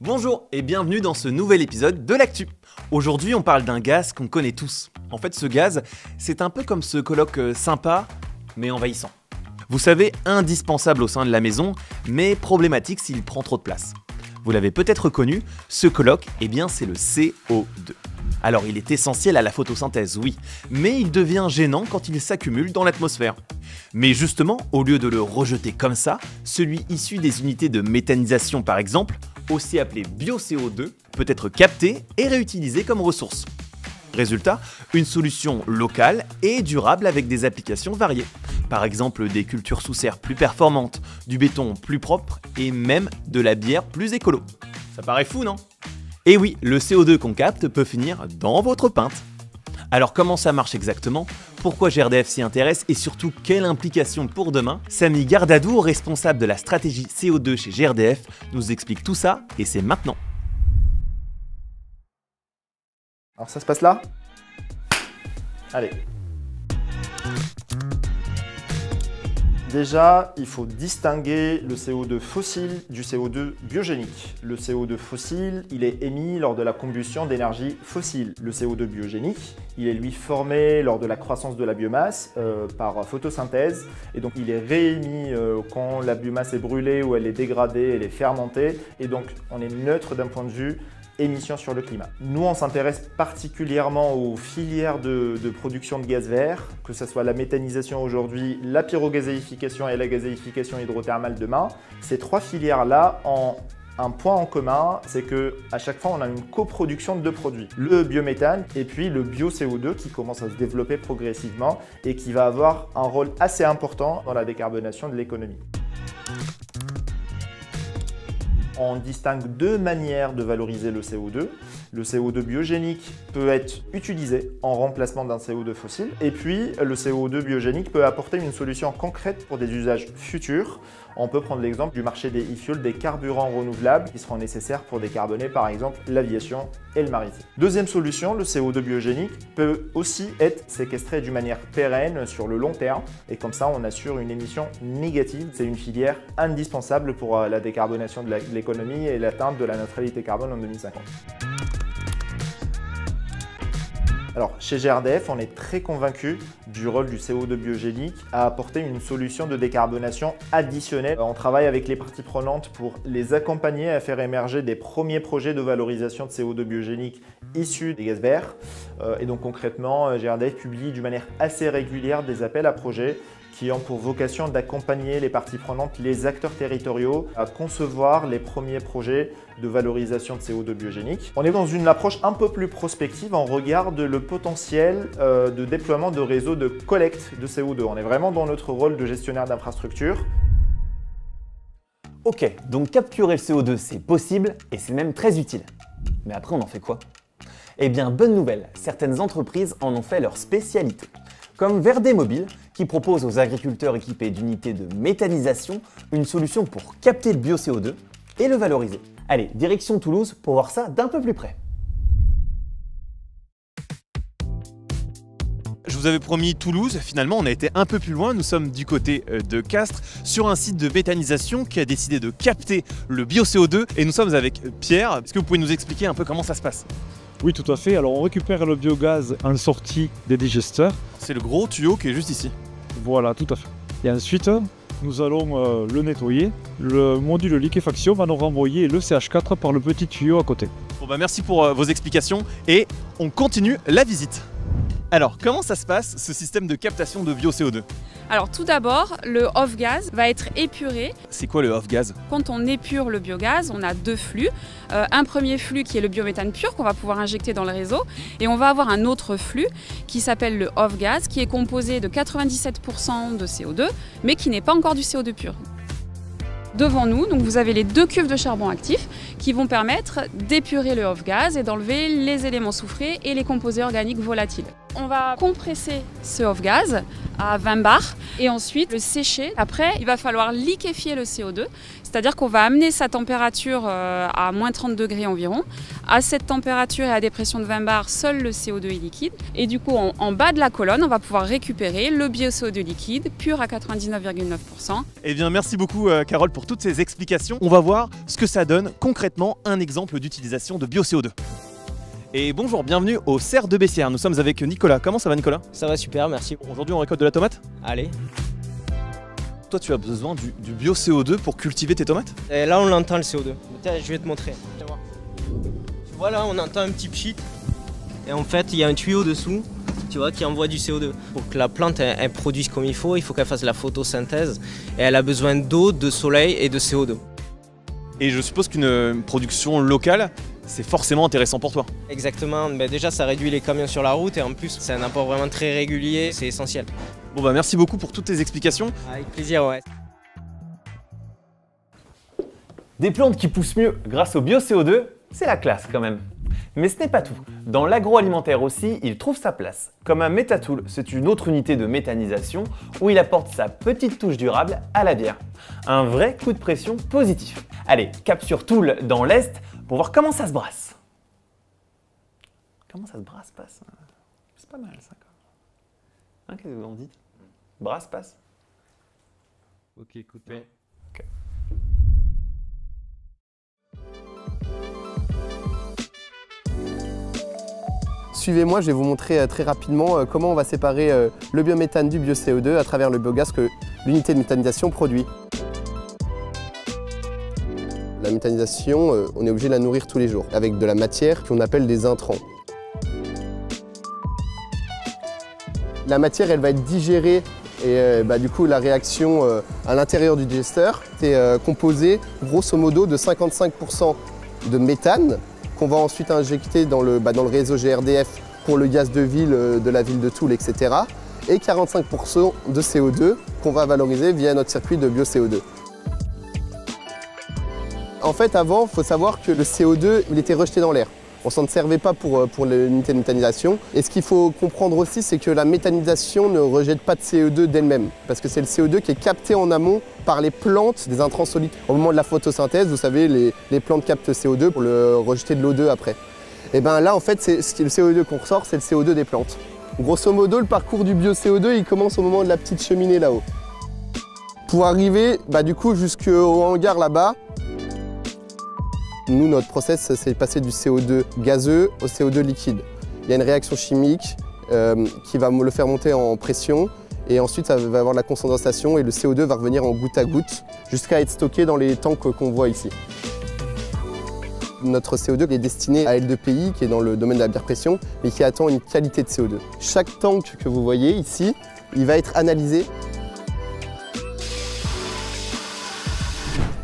Bonjour et bienvenue dans ce nouvel épisode de l'Actu. Aujourd'hui on parle d'un gaz qu'on connaît tous. En fait ce gaz, c'est un peu comme ce coloc sympa mais envahissant. Vous savez, indispensable au sein de la maison, mais problématique s'il prend trop de place. Vous l'avez peut-être reconnu, ce coloc, eh bien c'est le CO2. Alors il est essentiel à la photosynthèse, oui, mais il devient gênant quand il s'accumule dans l'atmosphère. Mais justement, au lieu de le rejeter comme ça, celui issu des unités de méthanisation par exemple, aussi appelé bio-CO2, peut être capté et réutilisé comme ressource. Résultat, une solution locale et durable avec des applications variées. Par exemple des cultures sous serre plus performantes, du béton plus propre et même de la bière plus écolo. Ça paraît fou, non ? Et oui, le CO2 qu'on capte peut finir dans votre pinte. Alors comment ça marche exactement ? Pourquoi GRDF s'y intéresse et surtout quelle implication pour demain ? Samy Gardadou, responsable de la stratégie CO2 chez GRDF, nous explique tout ça et c'est maintenant. Alors ça se passe là ? Allez. Déjà, il faut distinguer le CO2 fossile du CO2 biogénique. Le CO2 fossile, il est émis lors de la combustion d'énergie fossile. Le CO2 biogénique, il est lui formé lors de la croissance de la biomasse par photosynthèse. Et donc, il est réémis quand la biomasse est brûlée ou elle est dégradée, elle est fermentée. Et donc, on est neutre d'un point de vue émissions sur le climat. Nous, on s'intéresse particulièrement aux filières de production de gaz vert, que ce soit la méthanisation aujourd'hui, la pyrogazéification et la gazéification hydrothermale demain. Ces trois filières-là ont un point en commun, c'est qu'à chaque fois, on a une coproduction de deux produits. Le biométhane et puis le bio-CO2 qui commence à se développer progressivement et qui va avoir un rôle assez important dans la décarbonation de l'économie. On distingue deux manières de valoriser le CO2. Le CO2 biogénique peut être utilisé en remplacement d'un CO2 fossile. Et puis, le CO2 biogénique peut apporter une solution concrète pour des usages futurs. On peut prendre l'exemple du marché des e-fuels, des carburants renouvelables qui seront nécessaires pour décarboner par exemple l'aviation et le maritime. Deuxième solution, le CO2 biogénique peut aussi être séquestré d'une manière pérenne sur le long terme et comme ça on assure une émission négative. C'est une filière indispensable pour la décarbonation de l'économie et l'atteinte de la neutralité carbone en 2050. Alors, chez GRDF, on est très convaincu du rôle du CO2 biogénique à apporter une solution de décarbonation additionnelle. On travaille avec les parties prenantes pour les accompagner à faire émerger des premiers projets de valorisation de CO2 biogénique issus des gaz verts. Et donc concrètement, GRDF publie d'une manière assez régulière des appels à projets qui ont pour vocation d'accompagner les parties prenantes, les acteurs territoriaux, à concevoir les premiers projets de valorisation de CO2 biogénique. On est dans une approche un peu plus prospective, on regarde le potentiel de déploiement de réseaux de collecte de CO2. On est vraiment dans notre rôle de gestionnaire d'infrastructure. Ok, donc capturer le CO2 c'est possible et c'est même très utile. Mais après on en fait quoi ? Eh bien bonne nouvelle, certaines entreprises en ont fait leur spécialité. Comme Verde Mobile, qui propose aux agriculteurs équipés d'unités de méthanisation une solution pour capter le bio-CO2 et le valoriser. Allez, direction Toulouse pour voir ça d'un peu plus près. Je vous avais promis Toulouse, finalement on a été un peu plus loin, nous sommes du côté de Castres sur un site de méthanisation qui a décidé de capter le bio-CO2 et nous sommes avec Pierre. Est-ce que vous pouvez nous expliquer un peu comment ça se passe ? Oui, tout à fait. Alors, on récupère le biogaz en sortie des digesteurs. C'est le gros tuyau qui est juste ici. Voilà, tout à fait. Et ensuite, nous allons le nettoyer. Le module liquéfaction va nous renvoyer le CH4 par le petit tuyau à côté. Bon bah merci pour vos explications et on continue la visite. Alors, comment ça se passe ce système de captation de bio-CO2 ? Alors tout d'abord, le off-gaz va être épuré. C'est quoi le off-gaz ? Quand on épure le biogaz, on a deux flux. Un premier flux qui est le biométhane pur qu'on va pouvoir injecter dans le réseau. Et on va avoir un autre flux qui s'appelle le off-gaz qui est composé de 97% de CO2 mais qui n'est pas encore du CO2 pur. Devant nous, donc vous avez les deux cuves de charbon actif qui vont permettre d'épurer le off-gaz et d'enlever les éléments soufrés et les composés organiques volatiles. On va compresser ce off-gaz à 20 bars et ensuite le sécher. Après, il va falloir liquéfier le CO2, C'est-à-dire qu'on va amener sa température à moins 30 degrés environ. À cette température et à des pressions de 20 bars, seul le CO2 est liquide. Et du coup, en bas de la colonne, on va pouvoir récupérer le bio-CO2 liquide, pur à 99,9%. Eh bien, merci beaucoup Carole pour toutes ces explications. On va voir ce que ça donne concrètement, un exemple d'utilisation de bio-CO2. Et bonjour, bienvenue au Cerf de Bessières. Nous sommes avec Nicolas. Comment ça va Nicolas? Ça va super, merci. Aujourd'hui on récolte de la tomate. Allez. Toi tu as besoin du bio-CO2 pour cultiver tes tomates? Et là on l'entend le CO2. Tiens, je vais te montrer. Viens voir. Tu vois là on entend un petit pchit. Et en fait il y a un tuyau dessous, tu vois, qui envoie du CO2. Pour que la plante elle produise comme il faut qu'elle fasse la photosynthèse. Et elle a besoin d'eau, de soleil et de CO2. Et je suppose qu'une production locale, c'est forcément intéressant pour toi. Exactement, mais déjà ça réduit les camions sur la route et en plus c'est un apport vraiment très régulier, c'est essentiel. Bon bah merci beaucoup pour toutes tes explications. Avec plaisir, ouais. Des plantes qui poussent mieux grâce au bio-CO2, c'est la classe quand même. Mais ce n'est pas tout. Dans l'agroalimentaire aussi, il trouve sa place. Comme un Métatool, c'est une autre unité de méthanisation où il apporte sa petite touche durable à la bière. Un vrai coup de pression positif. Allez, cap sur Toul dans l'Est pour voir comment ça se brasse. Comment ça se brasse passe? C'est pas mal ça quand même. Qu'est-ce que vous en dites? Brasse passe? Ok, coupé. Ok. Suivez-moi, je vais vous montrer très rapidement comment on va séparer le biométhane du bio-CO2 à travers le biogaz que l'unité de méthanisation produit. La méthanisation, on est obligé de la nourrir tous les jours avec de la matière qu'on appelle des intrants. La matière, elle va être digérée et du coup la réaction à l'intérieur du digesteur est composée grosso modo de 55% de méthane qu'on va ensuite injecter dans le réseau GRDF pour le gaz de ville de la ville de Toul, etc. Et 45% de CO2 qu'on va valoriser via notre circuit de bio-CO2. En fait, avant, il faut savoir que le CO2, il était rejeté dans l'air. On ne s'en servait pas pour l'unité de méthanisation. Et ce qu'il faut comprendre aussi, c'est que la méthanisation ne rejette pas de CO2 d'elle-même. Parce que c'est le CO2 qui est capté en amont par les plantes des intrants solides. Au moment de la photosynthèse, vous savez, les plantes captent le CO2 pour le rejeter de l'O2 après. Et bien là, en fait, le CO2 qu'on ressort, c'est le CO2 des plantes. Grosso modo, le parcours du bio-CO2, il commence au moment de la petite cheminée là-haut. Pour arriver, du coup, jusqu'au hangar là-bas, nous, notre process, c'est de passer du CO2 gazeux au CO2 liquide. Il y a une réaction chimique qui va le faire monter en pression et ensuite ça va avoir la condensation et le CO2 va revenir en goutte à goutte jusqu'à être stocké dans les tanks qu'on voit ici. Notre CO2 est destiné à L2PI qui est dans le domaine de la bière pression mais qui attend une qualité de CO2. Chaque tank que vous voyez ici, il va être analysé.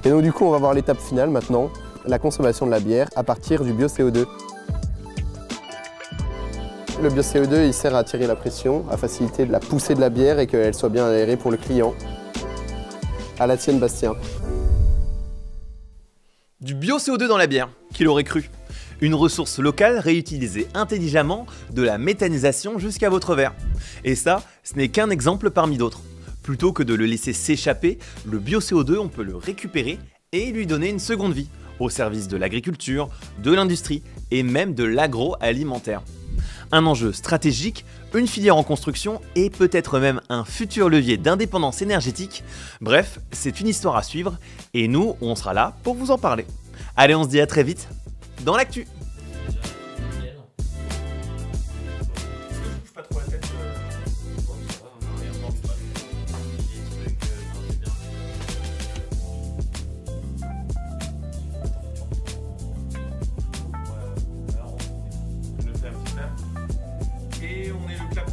Et donc du coup, on va voir l'étape finale maintenant. La consommation de la bière à partir du bio-CO2. Le bio-CO2 il sert à tirer la pression, à faciliter la poussée de la bière et qu'elle soit bien aérée pour le client. À la tienne Bastien. Du bio-CO2 dans la bière, qui l'aurait cru? Une ressource locale réutilisée intelligemment de la méthanisation jusqu'à votre verre. Et ça, ce n'est qu'un exemple parmi d'autres. Plutôt que de le laisser s'échapper, le bio-CO2 on peut le récupérer et lui donner une seconde vie. Au service de l'agriculture, de l'industrie et même de l'agroalimentaire. Un enjeu stratégique, une filière en construction et peut-être même un futur levier d'indépendance énergétique. Bref, c'est une histoire à suivre et nous, on sera là pour vous en parler. Allez, on se dit à très vite dans l'actu. Et on est le clap